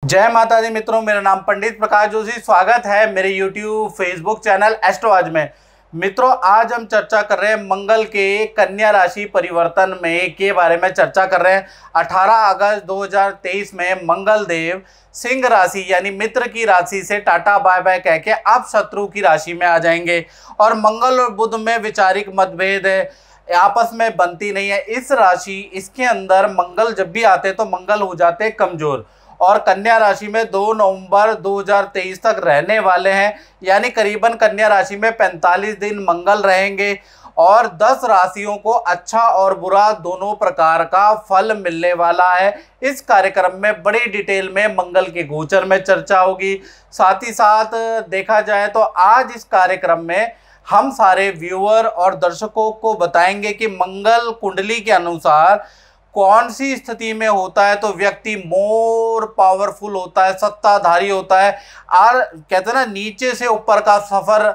जय माता दी मित्रों, मेरा नाम पंडित प्रकाश जोशी। स्वागत है मेरे YouTube फेसबुक चैनल एस्ट्रोआज में। मित्रों, आज हम चर्चा कर रहे हैं मंगल के कन्या राशि परिवर्तन में के बारे में चर्चा कर रहे हैं। 18 अगस्त 2023 में मंगल देव सिंह राशि यानी मित्र की राशि से टाटा बाय बाय कह के अब शत्रु की राशि में आ जाएंगे। और मंगल और बुध में वैचारिक मतभेद है, आपस में बनती नहीं है। इस राशि इसके अंदर मंगल जब भी आते तो मंगल हो जाते कमजोर और कन्या राशि में 2 नवंबर 2023 तक रहने वाले हैं। यानी करीबन कन्या राशि में 45 दिन मंगल रहेंगे और 10 राशियों को अच्छा और बुरा दोनों प्रकार का फल मिलने वाला है। इस कार्यक्रम में बड़ी डिटेल में मंगल के गोचर में चर्चा होगी। साथ ही साथ देखा जाए तो आज इस कार्यक्रम में हम सारे व्यूअर और दर्शकों को बताएंगे कि मंगल कुंडली के अनुसार कौन सी स्थिति में होता है तो व्यक्ति मोर पावरफुल होता है, सत्ताधारी होता है और कहते हैं ना नीचे से ऊपर का सफर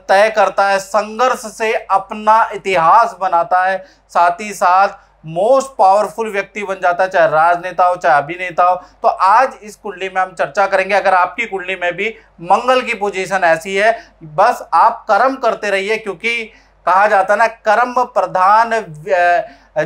तय करता है, संघर्ष से अपना इतिहास बनाता है, साथ ही साथ मोस्ट पावरफुल व्यक्ति बन जाता है, चाहे राजनेता हो चाहे अभिनेता हो। तो आज इस कुंडली में हम चर्चा करेंगे। अगर आपकी कुंडली में भी मंगल की पोजीशन ऐसी है, बस आप कर्म करते रहिए, क्योंकि कहा जाता है ना कर्म प्रधान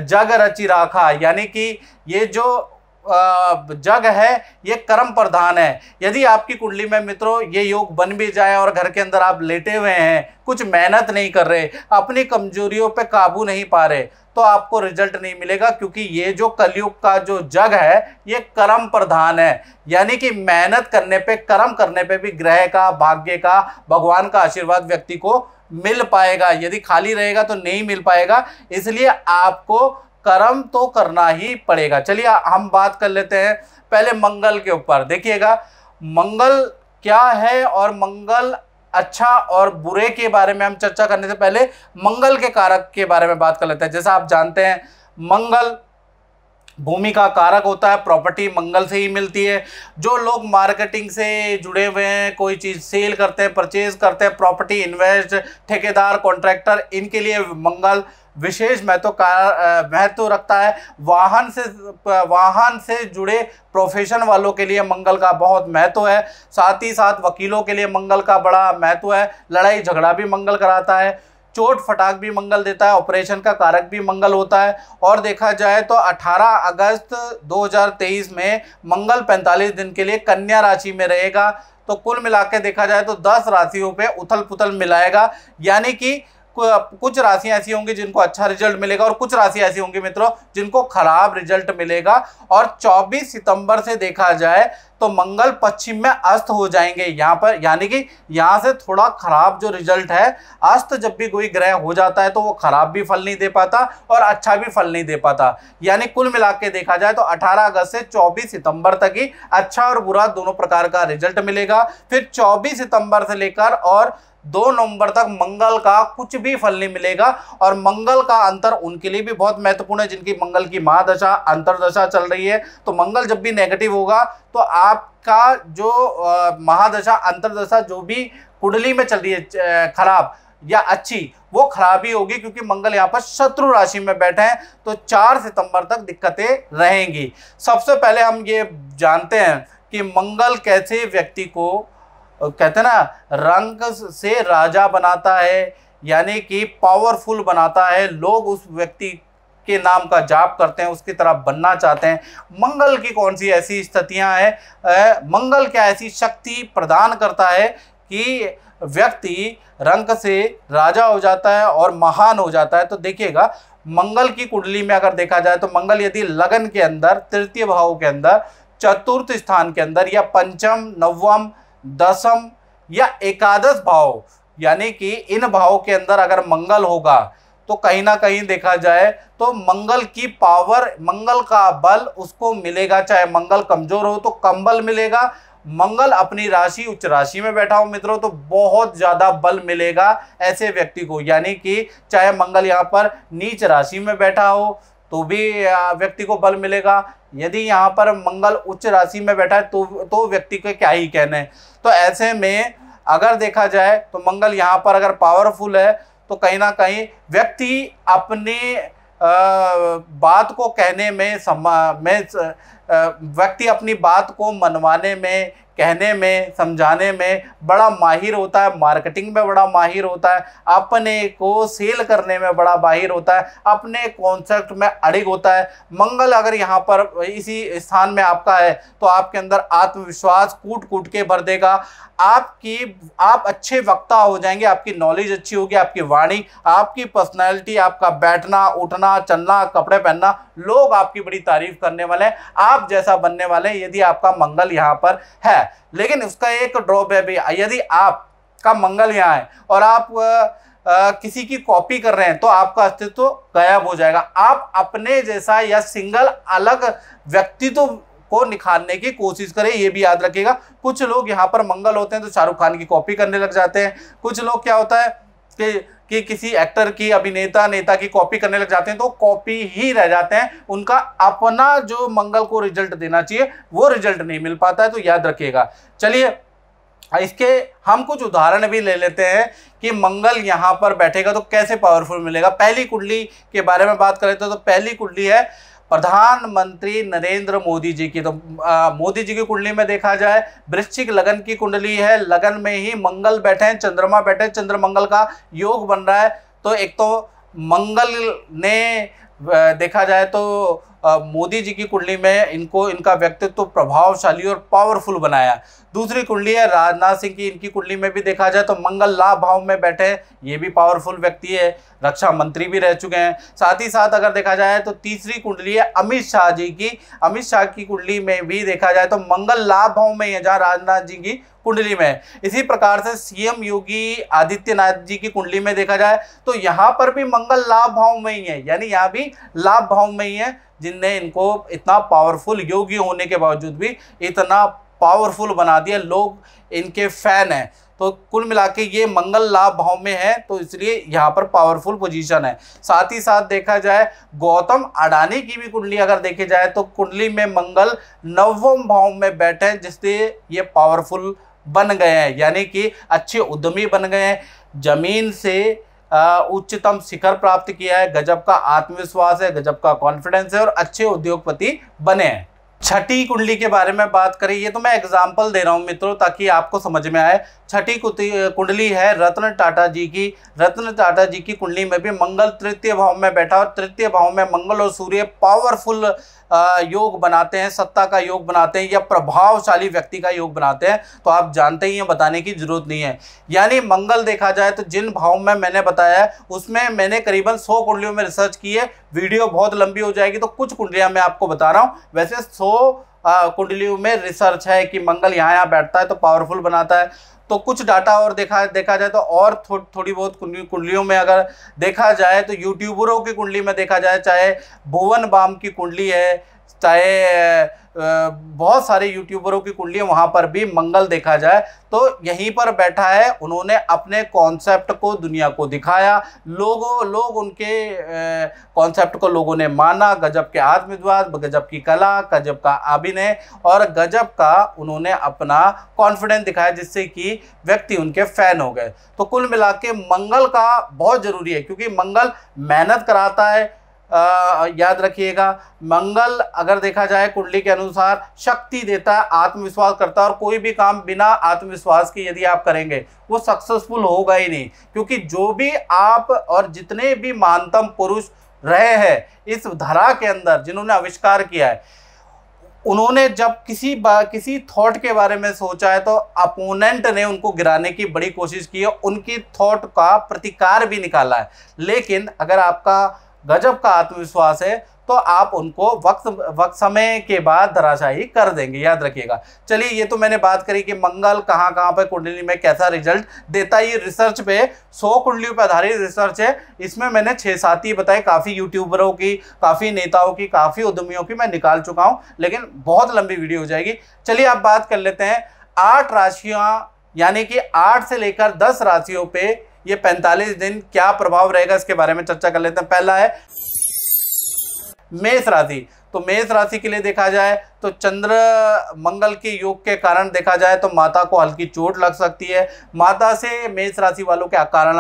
जग रचि राखा, यानी कि ये जो जग है ये कर्म प्रधान है। यदि आपकी कुंडली में मित्रों ये योग बन भी जाए और घर के अंदर आप लेटे हुए हैं, कुछ मेहनत नहीं कर रहे, अपनी कमजोरियों पे काबू नहीं पा रहे, तो आपको रिजल्ट नहीं मिलेगा, क्योंकि ये जो कलयुग का जो जग है ये कर्म प्रधान है। यानी कि मेहनत करने पे, कर्म करने पे भी ग्रह का, भाग्य का, भगवान का आशीर्वाद व्यक्ति को मिल पाएगा। यदि खाली रहेगा तो नहीं मिल पाएगा, इसलिए आपको कर्म तो करना ही पड़ेगा। चलिए हम बात कर लेते हैं पहले मंगल के ऊपर। देखिएगा मंगल क्या है और मंगल अच्छा और बुरे के बारे में हम चर्चा करने से पहले मंगल के कारक के बारे में बात कर लेते हैं। जैसा आप जानते हैं मंगल भूमि का कारक होता है, प्रॉपर्टी मंगल से ही मिलती है। जो लोग मार्केटिंग से जुड़े हुए हैं, कोई चीज़ सेल करते हैं, परचेज करते हैं, प्रॉपर्टी इन्वेस्ट, ठेकेदार, कॉन्ट्रैक्टर, इनके लिए मंगल विशेष महत्व रखता है। वाहन से जुड़े प्रोफेशन वालों के लिए मंगल का बहुत महत्व है। साथ ही साथ वकीलों के लिए मंगल का बड़ा महत्व है। लड़ाई झगड़ा भी मंगल कराता है, चोट फटाक भी मंगल देता है, ऑपरेशन का कारक भी मंगल होता है। और देखा जाए तो 18 अगस्त 2023 में मंगल 45 दिन के लिए कन्या राशि में रहेगा। तो कुल मिला के देखा जाए तो 10 राशियों पे उथल पुथल मिलाएगा। यानी कि कुछ राशियां ऐसी होंगी जिनको अच्छा रिजल्ट मिलेगा और कुछ राशियां ऐसी होंगी मित्रों जिनको खराब रिजल्ट मिलेगा। और 24 सितंबर से देखा जाए तो मंगल पश्चिम में अस्त हो जाएंगे यहाँ पर, यानी कि यहाँ से थोड़ा खराब जो रिजल्ट है, अस्त जब भी कोई ग्रह हो जाता है तो वो खराब भी फल नहीं दे पाता और अच्छा भी फल नहीं दे पाता। यानी कुल मिला के देखा जाए तो 18 अगस्त से 24 सितंबर तक ही अच्छा और बुरा दोनों प्रकार का रिजल्ट मिलेगा। फिर 24 सितंबर से लेकर और 2 नवंबर तक मंगल का कुछ भी फल नहीं मिलेगा। और मंगल का अंतर उनके लिए भी बहुत महत्वपूर्ण है जिनकी मंगल की महादशा अंतरदशा चल रही है। तो मंगल जब भी नेगेटिव होगा तो आपका जो महादशा अंतरदशा जो भी कुंडली में चल रही है खराब या अच्छी, वो खराबी होगी, क्योंकि मंगल यहाँ पर शत्रु राशि में बैठे हैं। तो 4 सितंबर तक दिक्कतें रहेंगी। सबसे पहले हम ये जानते हैं कि मंगल कैसे व्यक्ति को कहते हैं ना रंग से राजा बनाता है, यानी कि पावरफुल बनाता है। लोग उस व्यक्ति के नाम का जाप करते हैं, उसकी तरह बनना चाहते हैं। मंगल की कौन सी ऐसी स्थितियां हैं, मंगल क्या ऐसी शक्ति प्रदान करता है कि व्यक्ति रंग से राजा हो जाता है और महान हो जाता है। तो देखिएगा मंगल की कुंडली में अगर देखा जाए तो मंगल यदि लगन के अंदर, तृतीय भाव के अंदर, चतुर्थ स्थान के अंदर या पंचम, नवम, दसम या एकादश भाव, यानी कि इन भावों के अंदर अगर मंगल होगा तो कहीं ना कहीं देखा जाए तो मंगल की पावर, मंगल का बल उसको मिलेगा। चाहे मंगल कमजोर हो तो कम बल मिलेगा। मंगल अपनी राशि उच्च राशि में बैठा हो मित्रों तो बहुत ज्यादा बल मिलेगा ऐसे व्यक्ति को। यानी कि चाहे मंगल यहाँ पर नीच राशि में बैठा हो तो भी व्यक्ति को बल मिलेगा। यदि यहाँ पर मंगल उच्च राशि में बैठा है तो व्यक्ति के क्या ही कहने। तो ऐसे में अगर देखा जाए तो मंगल यहाँ पर अगर पावरफुल है तो कहीं ना कहीं व्यक्ति अपने बात को कहने में व्यक्ति अपनी बात को मनवाने में, कहने में, समझाने में बड़ा माहिर होता है, मार्केटिंग में बड़ा माहिर होता है, अपने को सेल करने में बड़ा माहिर होता है, अपने कॉन्सेप्ट में अड़िग होता है। मंगल अगर यहाँ पर इसी स्थान में आपका है तो आपके अंदर आत्मविश्वास कूट कूट के भर देगा। आप अच्छे वक्ता हो जाएंगे, आपकी नॉलेज अच्छी होगी, आपकी वाणी, आपकी पर्सनैलिटी, आपका बैठना, उठना, चलना, कपड़े पहनना, लोग आपकी बड़ी तारीफ करने वाले हैं, आप जैसा बनने वाले हैं यदि आपका मंगल यहाँ पर है। लेकिन उसका एक ड्रॉप है भी, यदि आपका मंगल यहाँ है और आप किसी की कॉपी कर रहे हैं तो आपका अस्तित्व गायब हो जाएगा। आप अपने जैसा या सिंगल अलग व्यक्तित्व को निखारने की कोशिश करें, ये भी याद रखिएगा। कुछ लोग यहाँ पर मंगल होते हैं तो शाहरुख खान की कॉपी करने लग जाते हैं। कुछ लोग क्या होता है कि किसी एक्टर की, अभिनेता, नेता की कॉपी करने लग जाते हैं तो कॉपी ही रह जाते हैं, उनका अपना जो मंगल को रिजल्ट देना चाहिए वो रिजल्ट नहीं मिल पाता है, तो याद रखिएगा। चलिए इसके हम कुछ उदाहरण भी ले लेते हैं कि मंगल यहाँ पर बैठेगा तो कैसे पावरफुल मिलेगा। पहली कुंडली के बारे में बात करें तो पहली कुंडली है प्रधानमंत्री नरेंद्र मोदी जी की। तो मोदी जी की कुंडली में देखा जाए वृश्चिक लगन की कुंडली है, लगन में ही मंगल बैठे हैं, चंद्रमा बैठे हैं, चंद्र मंगल का योग बन रहा है। तो एक तो मंगल ने देखा जाए तो मोदी जी की कुंडली में इनका व्यक्तित्व प्रभावशाली और पावरफुल बनाया। दूसरी कुंडली है राजनाथ सिंह की, इनकी कुंडली में भी देखा जाए तो मंगल लाभ भाव में बैठे हैं, ये भी पावरफुल व्यक्ति है, रक्षा मंत्री भी रह चुके हैं। साथ ही साथ अगर देखा जाए तो तीसरी कुंडली है अमित शाह जी की, अमित शाह की कुंडली में भी देखा जाए तो मंगल लाभ भाव में है जहाँ राजनाथ जी की कुंडली में। इसी प्रकार से सीएम योगी आदित्यनाथ जी की कुंडली में देखा जाए तो यहाँ पर भी मंगल लाभ भाव में ही है, यानी यहाँ भी लाभ भाव में ही है, जिनने इनको इतना पावरफुल योगी होने के बावजूद भी इतना पावरफुल बना दिया, लोग इनके फैन हैं। तो कुल मिला के ये मंगल लाभ भाव में है तो इसलिए यहाँ पर पावरफुल पोजीशन है। साथ ही साथ देखा जाए गौतम अडानी की भी कुंडली अगर देखी जाए तो कुंडली में मंगल नवम भाव में बैठे हैं, जिससे ये पावरफुल बन गए हैं, यानी कि अच्छे उद्यमी बन गए हैं, जमीन से उच्चतम शिखर प्राप्त किया है, गजब का आत्मविश्वास है, गजब का कॉन्फिडेंस है और अच्छे उद्योगपति बने हैं। छठी कुंडली के बारे में बात करें, ये तो मैं एग्जाम्पल दे रहा हूं मित्रों ताकि आपको समझ में आए। छठी कुंडली है रतन टाटा जी की। रतन टाटा जी की कुंडली में भी मंगल तृतीय भाव में बैठा और तृतीय भाव में मंगल और सूर्य पावरफुल योग बनाते हैं, सत्ता का योग बनाते हैं या प्रभावशाली व्यक्ति का योग बनाते हैं। तो आप जानते ही हैं, बताने की जरूरत नहीं है। यानी मंगल देखा जाए तो जिन भाव में मैंने बताया है उसमें मैंने करीबन 100 कुंडलियों में रिसर्च की है, वीडियो बहुत लंबी हो जाएगी तो कुछ कुंडलियां मैं आपको बता रहा हूं। वैसे 100 कुंडलियों में रिसर्च है कि मंगल यहाँ बैठता है तो पावरफुल बनाता है। तो कुछ डाटा और देखा जाए तो और थोड़ी बहुत कुंडलियों में अगर देखा जाए तो यूट्यूबरों की कुंडली में देखा जाए, चाहे भुवन बाम की कुंडली है, चाहे बहुत सारे यूट्यूबरों की कुंडली, वहाँ पर भी मंगल देखा जाए तो यहीं पर बैठा है। उन्होंने अपने कॉन्सेप्ट को दुनिया को दिखाया, लोग उनके कॉन्सेप्ट को लोगों ने माना, गजब के आत्मविश्वास, गजब की कला, गजब का अभिनय और गजब का उन्होंने अपना कॉन्फिडेंस दिखाया, जिससे कि व्यक्ति उनके फैन हो गए। तो कुल मिला के मंगल का बहुत ज़रूरी है क्योंकि मंगल मेहनत कराता है। याद रखिएगा, मंगल अगर देखा जाए कुंडली के अनुसार शक्ति देता है, आत्मविश्वास करता है और कोई भी काम बिना आत्मविश्वास के यदि आप करेंगे वो सक्सेसफुल होगा ही नहीं। क्योंकि जो भी आप और जितने भी महानतम पुरुष रहे हैं इस धरा के अंदर, जिन्होंने आविष्कार किया है, उन्होंने जब किसी थॉट के बारे में सोचा है तो अपोनेंट ने उनको गिराने की बड़ी कोशिश की है, उनकी थॉट का प्रतिकार भी निकाला है। लेकिन अगर आपका गजब का आत्मविश्वास है तो आप उनको वक्त समय के बाद धराशायी कर देंगे, याद रखिएगा। चलिए ये तो मैंने बात करी कि मंगल कहाँ पे कुंडली में कैसा रिजल्ट देता है। ये रिसर्च पे 100 कुंडलियों पर आधारित रिसर्च है, इसमें मैंने 6-7 ही बताए। काफ़ी यूट्यूबरों की, काफ़ी नेताओं की, काफ़ी उद्यमियों की मैं निकाल चुका हूँ, लेकिन बहुत लंबी वीडियो हो जाएगी। चलिए आप बात कर लेते हैं 8 राशियाँ, यानी कि 8 से लेकर 10 राशियों पे ये 45 दिन क्या प्रभाव रहेगा इसके बारे में चर्चा कर लेते हैं। पहला है मेष राशि। तो मेष राशि के लिए देखा जाए तो चंद्र मंगल के योग के कारण देखा जाए तो माता को हल्की चोट लग सकती है। माता से मेष राशि वालों के कारण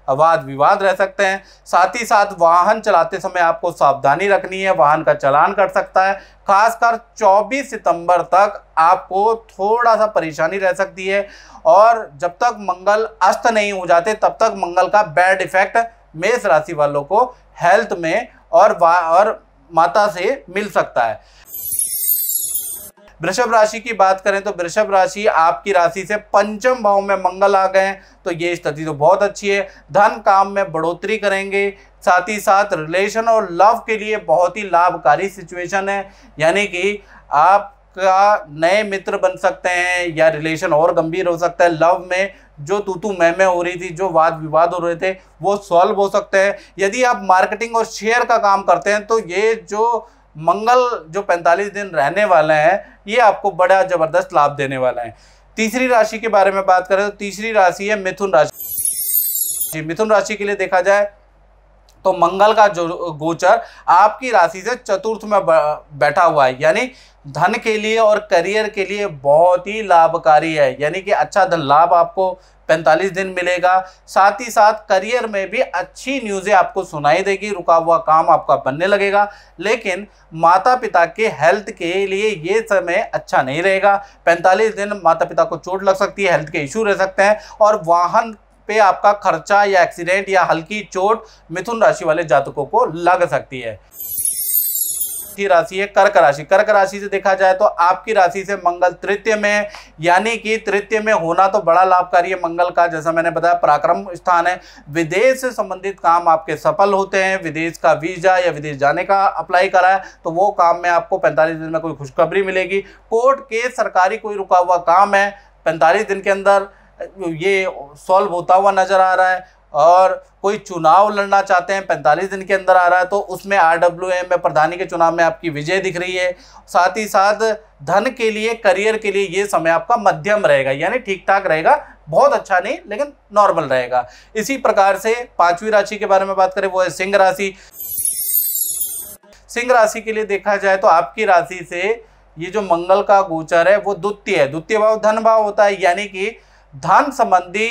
वाद विवाद रह सकते हैं। साथ ही साथ वाहन चलाते समय आपको सावधानी रखनी है, वाहन का चालान कट सकता है। खासकर 24 सितंबर तक आपको थोड़ा सा परेशानी रह सकती है, और जब तक मंगल अस्त नहीं हो जाते तब तक मंगल का बैड इफेक्ट मेष राशि वालों को हेल्थ में और माता से मिल सकता है। वृषभ राशि की बात करें तो वृषभ राशि आपकी राशि से पंचम भाव में मंगल आ गए हैं, तो ये स्थिति तो बहुत अच्छी है। धन काम में बढ़ोतरी करेंगे, साथ ही साथ रिलेशन और लव के लिए बहुत ही लाभकारी सिचुएशन है, यानी कि आपका नए मित्र बन सकते हैं या रिलेशन और गंभीर हो सकता है। लव में जो तू मैं हो रही थी, जो वाद विवाद हो रहे थे, वो सॉल्व हो सकते हैं। यदि आप मार्केटिंग और शेयर का काम करते हैं तो ये जो मंगल जो 45 दिन रहने वाले हैं, ये आपको बड़ा जबरदस्त लाभ देने वाला है। तीसरी राशि के बारे में बात करें तो तीसरी राशि है मिथुन राशि। मिथुन राशि के लिए देखा जाए तो मंगल का जो गोचर आपकी राशि से चतुर्थ में बैठा हुआ है, यानी धन के लिए और करियर के लिए बहुत ही लाभकारी है, यानी कि अच्छा धन लाभ आपको 45 दिन मिलेगा। साथ ही साथ करियर में भी अच्छी न्यूज़ें आपको सुनाई देगी, रुका हुआ काम आपका बनने लगेगा। लेकिन माता पिता के हेल्थ के लिए ये समय अच्छा नहीं रहेगा। 45 दिन माता पिता को चोट लग सकती है, हेल्थ के इशू रह सकते हैं, और वाहन पे आपका खर्चा या एक्सीडेंट या हल्की चोट मिथुन राशि वाले जातकों को लग सकती है। राशि है कर्क राशि। कर्क राशि से देखा जाए तो आपकी राशि से मंगल तृतीय में, यानी कि तृतीय में होना तो बड़ा लाभकारी है मंगल का। जैसा मैंने बताया पराक्रम स्थान है, विदेश से संबंधित काम आपके सफल होते हैं। विदेश का वीजा या विदेश जाने का अप्लाई करा है तो वो काम में आपको 45 दिन में कोई खुशखबरी मिलेगी। कोर्ट केस सरकारी कोई रुका हुआ काम है 45 दिन के अंदर ये सॉल्व होता हुआ नजर आ रहा है। और कोई चुनाव लड़ना चाहते हैं 45 दिन के अंदर आ रहा है तो उसमें RWM में प्रधानी के चुनाव में आपकी विजय दिख रही है। साथ ही साथ धन के लिए करियर के लिए ये समय आपका मध्यम रहेगा, यानी ठीक ठाक रहेगा, बहुत अच्छा नहीं लेकिन नॉर्मल रहेगा। इसी प्रकार से पांचवी राशि के बारे में बात करें वो है सिंह राशि। सिंह राशि के लिए देखा जाए तो आपकी राशि से ये जो मंगल का गोचर है वो द्वितीय है। द्वितीय भाव धन भाव होता है, यानी कि धन संबंधी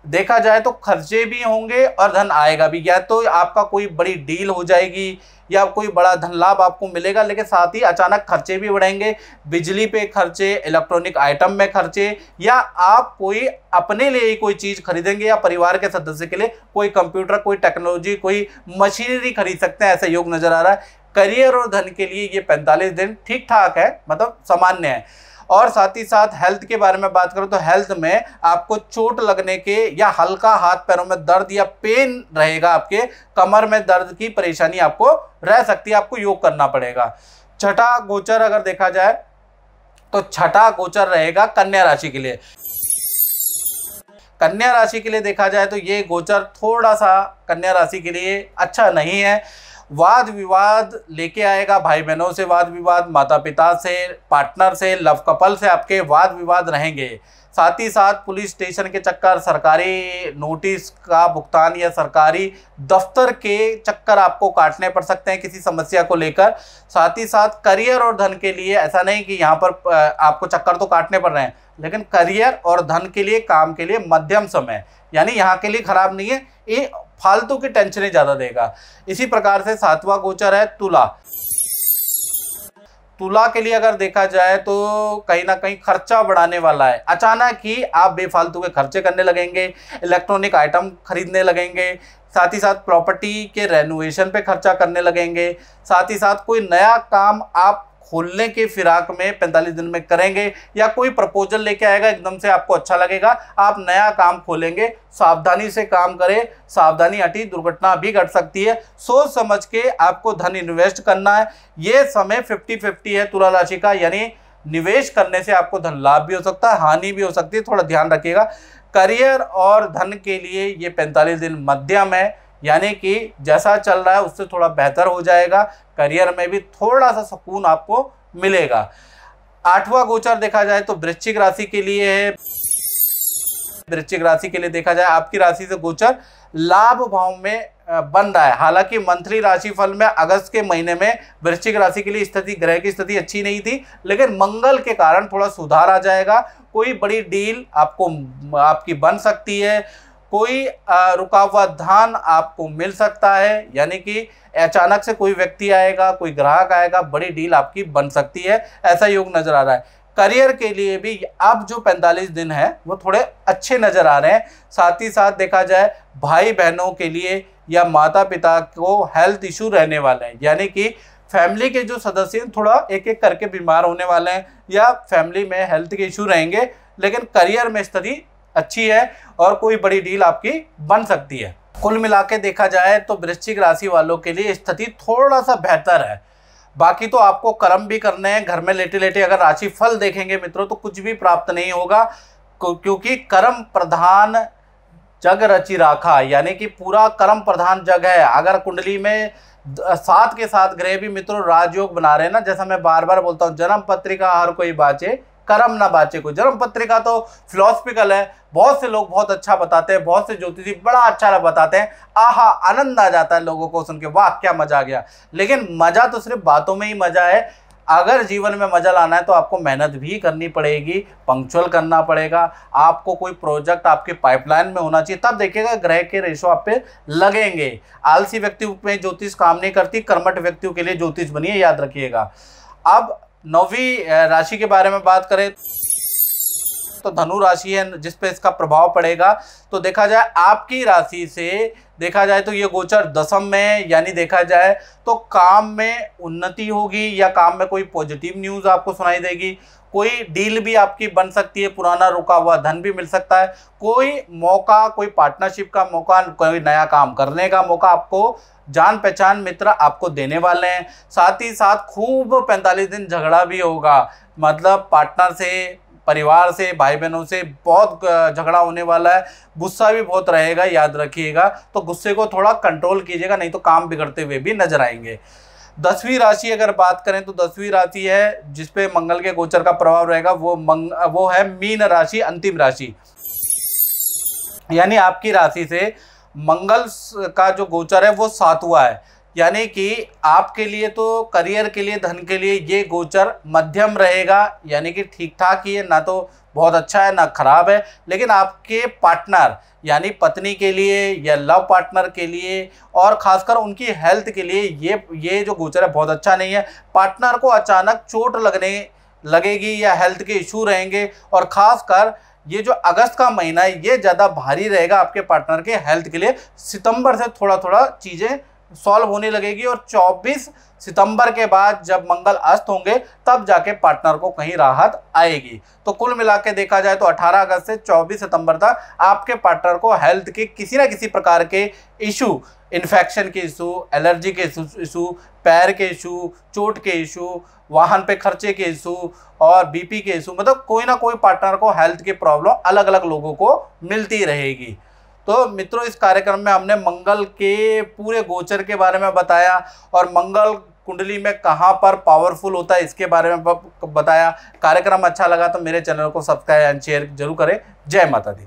देखा जाए तो खर्चे भी होंगे और धन आएगा भी। या तो आपका कोई बड़ी डील हो जाएगी या कोई बड़ा धन लाभ आपको मिलेगा, लेकिन साथ ही अचानक खर्चे भी बढ़ेंगे। बिजली पे खर्चे, इलेक्ट्रॉनिक आइटम में खर्चे, या आप कोई अपने लिए ही कोई चीज़ खरीदेंगे या परिवार के सदस्य के लिए कोई कंप्यूटर, कोई टेक्नोलॉजी, कोई मशीनरी खरीद सकते हैं, ऐसा योग नजर आ रहा है। करियर और धन के लिए ये 45 दिन ठीक ठाक है, मतलब सामान्य है। और साथ ही साथ हेल्थ के बारे में बात करूं तो हेल्थ में आपको चोट लगने के या हल्का हाथ पैरों में दर्द या पेन रहेगा, आपके कमर में दर्द की परेशानी आपको रह सकती है, आपको योग करना पड़ेगा। छठा गोचर अगर देखा जाए तो छठा गोचर रहेगा कन्या राशि के लिए। कन्या राशि के लिए देखा जाए तो ये गोचर थोड़ा सा कन्या राशि के लिए अच्छा नहीं है। वाद विवाद लेके आएगा, भाई बहनों से वाद विवाद, माता पिता से, पार्टनर से, लव कपल से आपके वाद विवाद रहेंगे। साथ ही साथ पुलिस स्टेशन के चक्कर, सरकारी नोटिस का भुगतान या सरकारी दफ्तर के चक्कर आपको काटने पड़ सकते हैं किसी समस्या को लेकर। साथ ही साथ करियर और धन के लिए ऐसा नहीं कि यहाँ पर आपको चक्कर तो काटने पड़ रहे हैं, लेकिन करियर और धन के लिए, काम के लिए मध्यम समय, यानी यहाँ के लिए खराब नहीं है, ये फालतू की टेंशनें ज़्यादा देगा। इसी प्रकार से सातवां गोचर है तुला। तुला के लिए अगर देखा जाए तो कहीं ना कहीं खर्चा बढ़ाने वाला है। अचानक ही आप बेफालतू के खर्चे करने लगेंगे, इलेक्ट्रॉनिक आइटम खरीदने लगेंगे, साथ ही साथ प्रॉपर्टी के रेनोवेशन पे खर्चा करने लगेंगे। साथ ही साथ कोई नया काम आप खोलने के फिराक में 45 दिन में करेंगे, या कोई प्रपोजल लेके आएगा, एकदम से आपको अच्छा लगेगा, आप नया काम खोलेंगे। सावधानी से काम करें, सावधानी हटी दुर्घटना भी घट सकती है। सोच समझ के आपको धन इन्वेस्ट करना है। ये समय 50-50 है तुला राशि का, यानी निवेश करने से आपको धन लाभ भी हो सकता है, हानि भी हो सकती है, थोड़ा ध्यान रखिएगा। करियर और धन के लिए ये 45 दिन मध्यम है, यानी कि जैसा चल रहा है उससे थोड़ा बेहतर हो जाएगा। करियर में भी थोड़ा सा सुकून आपको मिलेगा। आठवां गोचर देखा जाए तो वृश्चिक राशि के लिए है। वृश्चिक राशि के लिए देखा जाए आपकी राशि से गोचर लाभ भाव में बन रहा है। हालांकि मंथली राशिफल में अगस्त के महीने में वृश्चिक राशि के लिए स्थिति, ग्रह की स्थिति अच्छी नहीं थी, लेकिन मंगल के कारण थोड़ा सुधार आ जाएगा। कोई बड़ी डील आपकी बन सकती है, कोई रुका हुआ धन आपको मिल सकता है, यानी कि अचानक से कोई व्यक्ति आएगा, कोई ग्राहक आएगा, बड़ी डील आपकी बन सकती है, ऐसा योग नजर आ रहा है। करियर के लिए भी अब जो 45 दिन है वो थोड़े अच्छे नजर आ रहे हैं। साथ ही साथ देखा जाए भाई बहनों के लिए या माता पिता को हेल्थ इशू रहने वाले हैं, यानी कि फैमिली के जो सदस्य हैं थोड़ा एक एक करके बीमार होने वाले हैं या फैमिली में हेल्थ के इशू रहेंगे, लेकिन करियर में स्थिति अच्छी है और कोई बड़ी डील आपकी बन सकती है। कुल मिला के देखा जाए तो वृश्चिक राशि वालों के लिए स्थिति थोड़ा सा बेहतर है। बाकी तो आपको कर्म भी करने हैं। घर में लेटे लेटे अगर राशि फल देखेंगे मित्रों तो कुछ भी प्राप्त नहीं होगा, क्योंकि कर्म प्रधान जग रचि राखा, यानी कि पूरा कर्म प्रधान जग है। अगर कुंडली में 7 के 7 ग्रह भी मित्रों राजयोग बना रहे हैं ना, जैसा मैं बार बार बोलता हूँ, जन्म पत्रिका हर कोई बाँचे, कर्म ना बाँचे कोई। जन्म पत्रिका तो फिलोसफिकल है, बहुत से लोग बहुत अच्छा बताते हैं, बहुत से ज्योतिषी बड़ा अच्छा बताते हैं, आहा आनंद आ जाता है लोगों को सुन के, वाह क्या मजा आ गया। लेकिन मजा तो सिर्फ बातों में ही मजा है। अगर जीवन में मजा लाना है तो आपको मेहनत भी करनी पड़ेगी, पंक्चुअल करना पड़ेगा, आपको कोई प्रोजेक्ट आपके पाइपलाइन में होना चाहिए, तब देखिएगा ग्रह के रेशो आप पे लगेंगे। आलसी व्यक्ति में ज्योतिष काम नहीं करती, कर्मठ व्यक्तियों के लिए ज्योतिष बनिए, याद रखिएगा। अब 9वीं राशि के बारे में बात करें तो धनु राशि है जिस पे इसका प्रभाव पड़ेगा। तो देखा जाए आपकी राशि से देखा जाए तो ये गोचर दशम में है, यानी देखा जाए तो काम में उन्नति होगी या काम में कोई पॉजिटिव न्यूज़ आपको सुनाई देगी, कोई डील भी आपकी बन सकती है, पुराना रुका हुआ धन भी मिल सकता है, कोई मौका, कोई पार्टनरशिप का मौका, कोई नया काम करने का मौका आपको जान पहचान मित्र आपको देने वाले हैं। साथ ही साथ खूब 45 दिन झगड़ा भी होगा, मतलब पार्टनर से, परिवार से, भाई बहनों से बहुत झगड़ा होने वाला है, गुस्सा भी बहुत रहेगा, याद रखिएगा। तो गुस्से को थोड़ा कंट्रोल कीजिएगा, नहीं तो काम बिगड़ते हुए भी नजर आएंगे। 10वीं राशि अगर बात करें तो 10वीं राशि है जिसपे मंगल के गोचर का प्रभाव रहेगा, वो है मीन राशि, अंतिम राशि, यानी आपकी राशि से मंगल का जो गोचर है वो 7वां है, यानी कि आपके लिए तो करियर के लिए, धन के लिए ये गोचर मध्यम रहेगा, यानी कि ठीक ठाक ही है, ना तो बहुत अच्छा है ना खराब है। लेकिन आपके पार्टनर यानी पत्नी के लिए या लव पार्टनर के लिए और खासकर उनकी हेल्थ के लिए ये जो गोचर है बहुत अच्छा नहीं है। पार्टनर को अचानक चोट लगेगी या हेल्थ के इशू रहेंगे, और ख़ासकर ये जो अगस्त का महीना है ये ज़्यादा भारी रहेगा आपके पार्टनर के हेल्थ के लिए। सितंबर से थोड़ा थोड़ा चीज़ें सॉल्व होने लगेगी और 24 सितंबर के बाद जब मंगल अस्त होंगे तब जाके पार्टनर को कहीं राहत आएगी। तो कुल मिला के देखा जाए तो 18 अगस्त से 24 सितंबर तक आपके पार्टनर को हेल्थ के किसी ना किसी प्रकार के इशू, इन्फेक्शन के इशू, एलर्जी के इशू, पैर के इशू, चोट के इशू, वाहन पे खर्चे के इशू और बीपी के इशू, मतलब कोई ना कोई पार्टनर को हेल्थ की प्रॉब्लम अलग अलग लोगों को मिलती रहेगी। तो मित्रों इस कार्यक्रम में हमने मंगल के पूरे गोचर के बारे में बताया और मंगल कुंडली में कहाँ पर पावरफुल होता है इसके बारे में बताया। कार्यक्रम अच्छा लगा तो मेरे चैनल को सब्सक्राइब एंड शेयर जरूर करें। जय माता दी।